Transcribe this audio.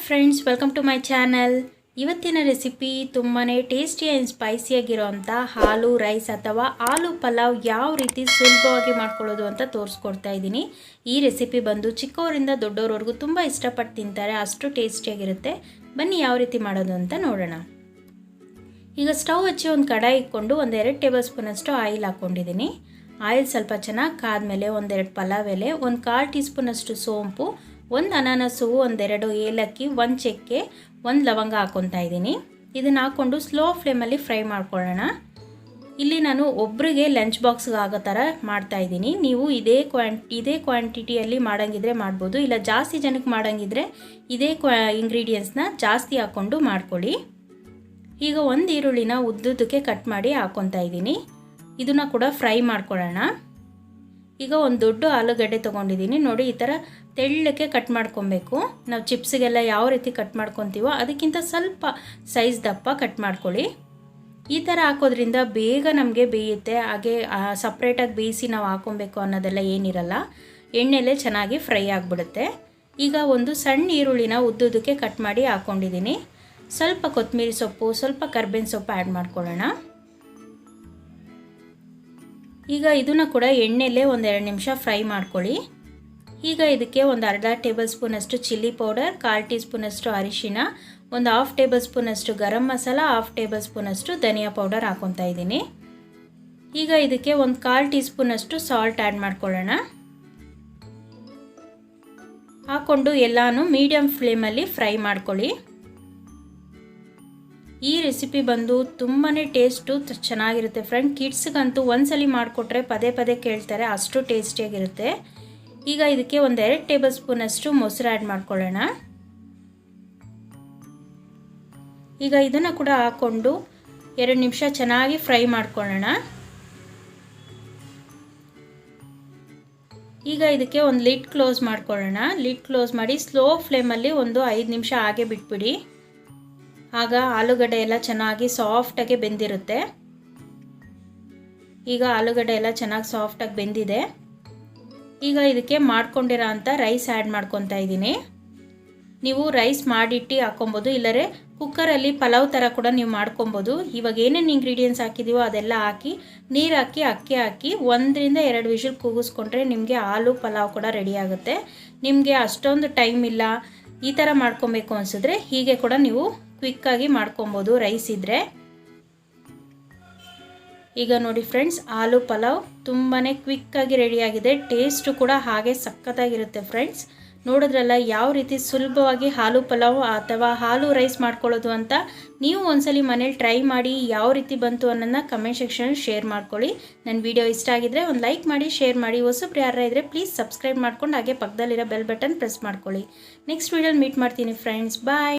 Friends, welcome to my channel. ಇವತ್ತಿನ recipe ತುಂಬಾ tasty and ಸ್ಪೈಸಿಯಾಗಿರೋಂಥ ಆಲೂ ರೈಸ್ ಅಥವಾ ಆಲೂ ಪಲಾವ್ ಯಾವ ರೀತಿ ಸುಲಭವಾಗಿ ಮಾಡ್ಕೊಳ್ಳೋದು ಅಂತ ತೋರಿಸ್ಕೊಡ್ತಾ ಇದ್ದೀನಿ. ಈ ರೆಸಿಪಿ ಬಂದು ಚಿಕ್ಕವರಿಂದ ದೊಡ್ಡವರವರೆಗೂ ತುಂಬ ಇಷ್ಟಪಟ್ಟು ತಿಂತಾರೆ, ಅಷ್ಟು ಟೇಸ್ಟಿಯಾಗಿರುತ್ತೆ. ಬನ್ನಿ ಯಾವ ರೀತಿ ಮಾಡೋದು ಅಂತ ನೋಡೋಣ. ಈಗ ಸ್ಟವ್ ಹಚ್ಚಿ ಒಂದು ಕಡಾಯಿ ಇಟ್ಕೊಂಡು 1-2 ಟೇಬಲ್ ಸ್ಪೂನಷ್ಟು ಆಯಿಲ್ ಹಾಕ್ಕೊಂಡಿದ್ದೀನಿ. ಆಯಿಲ್ ಸ್ವಲ್ಪ ಚೆನ್ನಾಗಿ ಕಾದ್ಮೇಲೆ 1-2 ಪಲಾವ್ ಎಲೆ, 1/4 ಟೀ ಸ್ಪೂನಷ್ಟು ಸೋಂಪು, 1 ಅನಾನಸು, 1-2 ಏಲಕ್ಕಿ, 1 ಚಕ್ಕೆ, 1 ಲವಂಗ ಹಾಕ್ಕೊತಾ ಇದ್ದೀನಿ. ಇದನ್ನು ಹಾಕ್ಕೊಂಡು ಸ್ಲೋ ಫ್ಲೇಮಲ್ಲಿ ಫ್ರೈ ಮಾಡ್ಕೊಳ್ಳೋಣ. ಇಲ್ಲಿ ನಾನು ಒಬ್ಬರಿಗೆ ಲಂಚ್ ಬಾಕ್ಸ್ಗೆ ಆಗೋ ಥರ ಮಾಡ್ತಾಯಿದ್ದೀನಿ. ನೀವು ಇದೇ ಕ್ವಾಂಟಿಟಿಯಲ್ಲಿ ಮಾಡೋಂಗಿದ್ರೆ ಮಾಡ್ಬೋದು, ಇಲ್ಲ ಜಾಸ್ತಿ ಜನಕ್ಕೆ ಮಾಡೋಂಗಿದ್ರೆ ಇದೇ ಇಂಗ್ರೀಡಿಯೆಂಟ್ಸ್ನ ಜಾಸ್ತಿ ಹಾಕ್ಕೊಂಡು ಮಾಡ್ಕೊಳ್ಳಿ. ಈಗ 1 ಈರುಳ್ಳಿನ ಉದ್ದುದಕ್ಕೆ ಕಟ್ ಮಾಡಿ ಹಾಕ್ಕೊತಾ ಇದ್ದೀನಿ. ಇದನ್ನು ಕೂಡ ಫ್ರೈ ಮಾಡ್ಕೊಳ್ಳೋಣ. ಈಗ ಒಂದು ದೊಡ್ಡ ಆಲೂಗಡ್ಡೆ ತೊಗೊಂಡಿದ್ದೀನಿ. ನೋಡಿ, ಈ ಥರ ತೆಳ್ಳಕ್ಕೆ ಕಟ್ ಮಾಡ್ಕೊಬೇಕು. ನಾವು ಚಿಪ್ಸಿಗೆಲ್ಲ ಯಾವ ರೀತಿ ಕಟ್ ಮಾಡ್ಕೊತೀವೋ ಅದಕ್ಕಿಂತ ಸ್ವಲ್ಪ ಸೈಜ್ ದಪ್ಪ ಕಟ್ ಮಾಡ್ಕೊಳ್ಳಿ. ಈ ಥರ ಹಾಕೋದ್ರಿಂದ ಬೇಗ ನಮಗೆ ಬೇಯುತ್ತೆ. ಹಾಗೆ ಸಪ್ರೇಟಾಗಿ ಬೇಯಿಸಿ ನಾವು ಹಾಕ್ಕೊಬೇಕು ಅನ್ನೋದೆಲ್ಲ ಏನಿರಲ್ಲ, ಎಣ್ಣೆಲೆ ಚೆನ್ನಾಗಿ ಫ್ರೈ ಆಗಿಬಿಡುತ್ತೆ. ಈಗ ಒಂದು ಸಣ್ಣ ಈರುಳ್ಳಿನ ಉದ್ದುದಕ್ಕೆ ಕಟ್ ಮಾಡಿ ಹಾಕ್ಕೊಂಡಿದ್ದೀನಿ. ಸ್ವಲ್ಪ ಕೊತ್ತಂಬರಿ ಸೊಪ್ಪು, ಸ್ವಲ್ಪ ಕರ್ಬೇವಿನ ಸೊಪ್ಪು ಆ್ಯಡ್ ಮಾಡ್ಕೊಳ್ಳೋಣ. ಈಗ ಇದನ್ನು ಕೂಡ ಎಣ್ಣೆಲೆ 1-2 ನಿಮಿಷ ಫ್ರೈ ಮಾಡ್ಕೊಳ್ಳಿ. ಈಗ ಇದಕ್ಕೆ 1/2 ಟೇಬಲ್ ಸ್ಪೂನಷ್ಟು ಚಿಲ್ಲಿ ಪೌಡರ್, 1/4 ಟೀ ಸ್ಪೂನಷ್ಟು ಅರಿಶಿನ, 1/2 ಟೇಬಲ್ ಸ್ಪೂನಷ್ಟು ಗರಂ ಮಸಾಲ, 1/2 ಟೇಬಲ್ ಸ್ಪೂನಷ್ಟು ಧನಿಯಾ ಪೌಡರ್ ಹಾಕ್ಕೊತಾ ಇದ್ದೀನಿ. ಈಗ ಇದಕ್ಕೆ 1/4 ಟೀ ಸ್ಪೂನಷ್ಟು ಸಾಲ್ಟ್ ಆ್ಯಡ್ ಮಾಡ್ಕೊಳ್ಳೋಣ. ಹಾಕ್ಕೊಂಡು ಎಲ್ಲನೂ ಮೀಡಿಯಮ್ ಫ್ಲೇಮಲ್ಲಿ ಫ್ರೈ ಮಾಡ್ಕೊಳ್ಳಿ. ಈ ರೆಸಿಪಿ ಬಂದು ತುಂಬಾ ಟೇಸ್ಟು ಚೆನ್ನಾಗಿರುತ್ತೆ ಫ್ರೆಂಡ್. ಕಿಡ್ಸ್ಗಂತೂ ಒಂದ್ಸಲಿ ಮಾಡಿಕೊಟ್ರೆ ಪದೇ ಪದೇ ಕೇಳ್ತಾರೆ, ಅಷ್ಟು ಟೇಸ್ಟಿಯಾಗಿರುತ್ತೆ. ಈಗ ಇದಕ್ಕೆ 1-2 ಟೇಬಲ್ ಸ್ಪೂನಷ್ಟು ಮೊಸರು ಆ್ಯಡ್ ಮಾಡ್ಕೊಳ್ಳೋಣ. ಈಗ ಇದನ್ನು ಕೂಡ ಹಾಕ್ಕೊಂಡು 2 ನಿಮಿಷ ಚೆನ್ನಾಗಿ ಫ್ರೈ ಮಾಡ್ಕೊಳ್ಳೋಣ. ಈಗ ಇದಕ್ಕೆ ಒಂದು ಲಿಡ್ ಕ್ಲೋಸ್ ಮಾಡ್ಕೊಳ್ಳೋಣ. ಲಿಡ್ ಕ್ಲೋಸ್ ಮಾಡಿ ಸ್ಲೋ ಫ್ಲೇಮಲ್ಲಿ ಒಂದು 5 ನಿಮಿಷ ಹಾಗೆ ಬಿಟ್ಬಿಡಿ. ಆಗ ಆಲೂಗಡ್ಡೆ ಎಲ್ಲ ಚೆನ್ನಾಗಿ ಸಾಫ್ಟಾಗಿ ಬೆಂದಿರುತ್ತೆ. ಈಗ ಆಲೂಗಡ್ಡೆ ಎಲ್ಲ ಚೆನ್ನಾಗಿ ಸಾಫ್ಟಾಗಿ ಬೆಂದಿದೆ. ಈಗ ಇದಕ್ಕೆ ಮಾಡ್ಕೊಂಡಿರೋ ಅಂಥ ರೈಸ್ ಆ್ಯಡ್ ಮಾಡ್ಕೊತಾ ಇದ್ದೀನಿ. ನೀವು ರೈಸ್ ಮಾಡಿಟ್ಟು ಹಾಕ್ಕೊಬೋದು, ಇಲ್ಲರೆ ಕುಕ್ಕರಲ್ಲಿ ಪಲಾವ್ ಥರ ಕೂಡ ನೀವು ಮಾಡ್ಕೊಬೋದು. ಇವಾಗ ಏನೇನು ಇಂಗ್ರೀಡಿಯೆಂಟ್ಸ್ ಹಾಕಿದ್ದೀವೋ ಅದೆಲ್ಲ ಹಾಕಿ, ನೀರು ಹಾಕಿ, ಅಕ್ಕಿ ಹಾಕಿ 1-2 ವಿಷಲ್ ಕೂಗಿಸ್ಕೊಂಡ್ರೆ ನಿಮಗೆ ಆಲೂ ಪಲಾವ್ ಕೂಡ ರೆಡಿ ಆಗುತ್ತೆ. ನಿಮಗೆ ಅಷ್ಟೊಂದು ಟೈಮ್ ಇಲ್ಲ, ಈ ಥರ ಮಾಡ್ಕೊಬೇಕು ಅನಿಸಿದ್ರೆ ಹೀಗೆ ಕೂಡ ನೀವು ಕ್ವಿಕ್ಕಾಗಿ ಮಾಡ್ಕೊಬೋದು ರೈಸ್ ಇದ್ದರೆ. ಈಗ ನೋಡಿ ಫ್ರೆಂಡ್ಸ್, ಆಲೂ ಪಲಾವ್ ತುಂಬಾ ಕ್ವಿಕ್ಕಾಗಿ ರೆಡಿಯಾಗಿದೆ. ಟೇಸ್ಟು ಕೂಡ ಹಾಗೆ ಸಖತ್ತಾಗಿರುತ್ತೆ ಫ್ರೆಂಡ್ಸ್. ನೋಡಿದ್ರಲ್ಲ ಯಾವ ರೀತಿ ಸುಲಭವಾಗಿ ಆಲೂ ಪಲಾವ್ ಅಥವಾ ಆಲೂ ರೈಸ್ ಮಾಡ್ಕೊಳ್ಳೋದು ಅಂತ. ನೀವು ಒಂದ್ಸಲಿ ಮನೇಲಿ ಟ್ರೈ ಮಾಡಿ ಯಾವ ರೀತಿ ಬಂತು ಅನ್ನೋದನ್ನ ಕಮೆಂಟ್ ಸೆಕ್ಷನಲ್ಲಿ ಶೇರ್ ಮಾಡ್ಕೊಳ್ಳಿ. ನನ್ನ ವಿಡಿಯೋ ಇಷ್ಟ ಆಗಿದ್ರೆ ಒಂದು ಲೈಕ್ ಮಾಡಿ, ಶೇರ್ ಮಾಡಿ. ಹೊಸಬ್ರು ಯಾರ ಇದ್ದರೆ ಪ್ಲೀಸ್ ಸಬ್ಸ್ಕ್ರೈಬ್ ಮಾಡ್ಕೊಂಡು ಹಾಗೆ ಪಕ್ಕದಲ್ಲಿರೋ ಬೆಲ್ ಬಟನ್ ಪ್ರೆಸ್ ಮಾಡ್ಕೊಳ್ಳಿ. ನೆಕ್ಸ್ಟ್ ವಿಡಿಯೋಲಿ ಮೀಟ್ ಮಾಡ್ತೀನಿ ಫ್ರೆಂಡ್ಸ್. ಬಾಯ್.